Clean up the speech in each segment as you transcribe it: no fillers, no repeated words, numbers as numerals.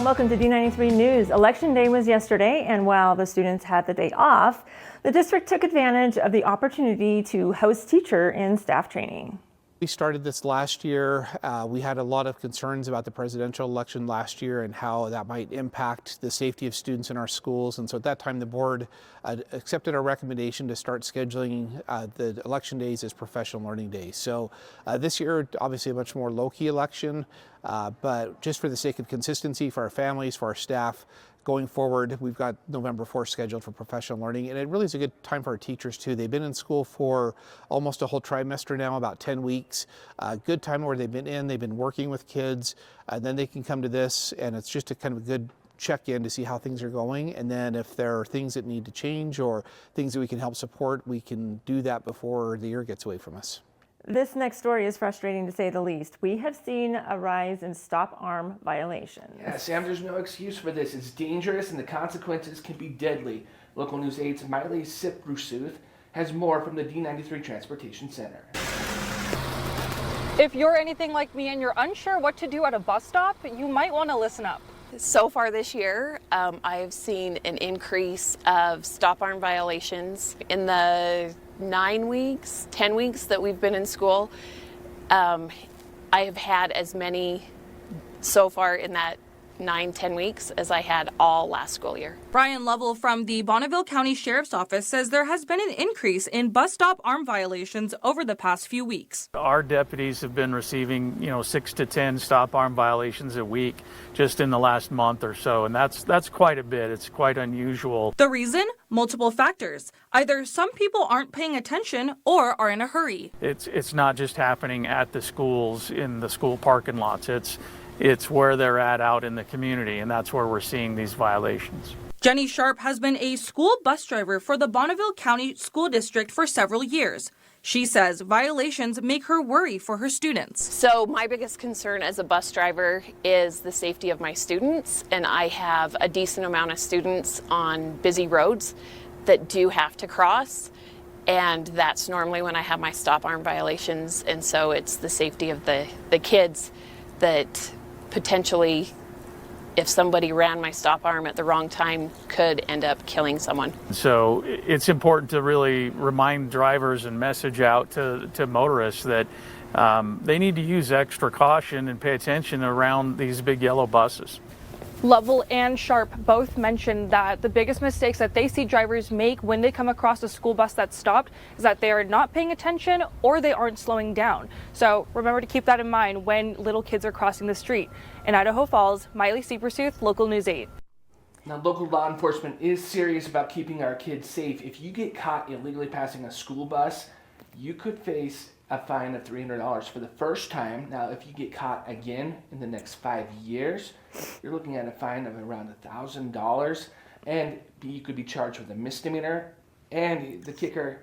welcome to D93 News. Election Day was yesterday, and while the students had the day off, the district took advantage of the opportunity to host teacher and staff training. We started this last year. We had a lot of concerns about the presidential election last year and how that might impact the safety of students in our schools. And so at that time, the board accepted our recommendation to start scheduling the election days as professional learning days. So this year, obviously a much more low-key election, but just for the sake of consistency for our families, for our staff, going forward, we've got November 4th scheduled for professional learning, and it really is a good time for our teachers too. They've been in school for almost a whole trimester now, about 10 weeks. Good time where they've been working with kids, and then they can come to this, and it's just a kind of a good check-in to see how things are going, and then if there are things that need to change or things that we can help support, we can do that before the year gets away from us. This next story is frustrating to say the least. We have seen a rise in stop-arm violations. Yeah, Sam, there's no excuse for this. It's dangerous and the consequences can be deadly. Local News 8's Miley Siprusuth has more from the D93 Transportation Center. If you're anything like me and you're unsure what to do at a bus stop, you might want to listen up. So far this year, I've seen an increase of stop-arm violations. In the 10 weeks that we've been in school, I have had as many so far in that 10 weeks as I had all last school year. Brian Lovell from the Bonneville County Sheriff's Office says there has been an increase in bus stop arm violations over the past few weeks. Our deputies have been receiving, 6 to 10 stop arm violations a week just in the last month or so, and that's quite a bit. It's quite unusual. The reason? Multiple factors. Either some people aren't paying attention or are in a hurry. It's not just happening at the schools in the school parking lots. It's where they're at out in the community, and that's where we're seeing these violations. Jenny Sharp has been a school bus driver for the Bonneville County School District for several years. She says violations make her worry for her students. So my biggest concern as a bus driver is the safety of my students, and I have a decent amount of students on busy roads that do have to cross, and that's normally when I have my stop arm violations, and so it's the safety of the kids that potentially, if somebody ran my stop arm at the wrong time, could end up killing someone. So it's important to really remind drivers and message out to motorists that they need to use extra caution and pay attention around these big yellow buses. Lovell and Sharp both mentioned that the biggest mistakes that they see drivers make when they come across a school bus that's stopped is that they are not paying attention or they aren't slowing down. So remember to keep that in mind when little kids are crossing the street. In Idaho Falls, Miley Siprusuth, Local News 8. Now, local law enforcement is serious about keeping our kids safe. If you get caught illegally passing a school bus, you could face a fine of $300 for the first time. Now, if you get caught again in the next 5 years, you're looking at a fine of around $1,000, and you could be charged with a misdemeanor. And the kicker,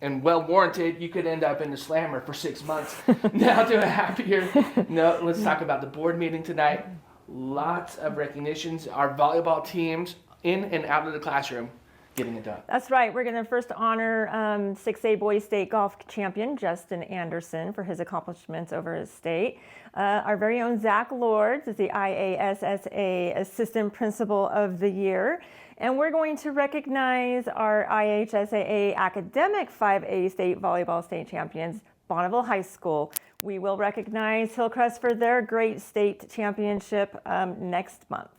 and well warranted, you could end up in the slammer for 6 months. Now to a happier note, let's talk about the board meeting tonight. Lots of recognitions. Our volleyball teams in and out of the classroom getting it done. That's right. We're going to first honor 6A Boys State Golf Champion Justin Anderson for his accomplishments over his state. Our very own Zach Lords is the IHSAA Assistant Principal of the Year. And we're going to recognize our IHSAA Academic 5A State Volleyball State Champions, Bonneville High School. We will recognize Hillcrest for their great state championship next month.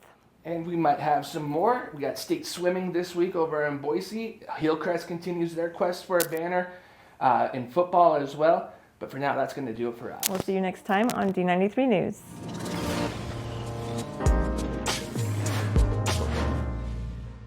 And we might have some more. We got state swimming this week over in Boise. Hillcrest continues their quest for a banner in football as well. But for now, that's going to do it for us. We'll see you next time on D93 News.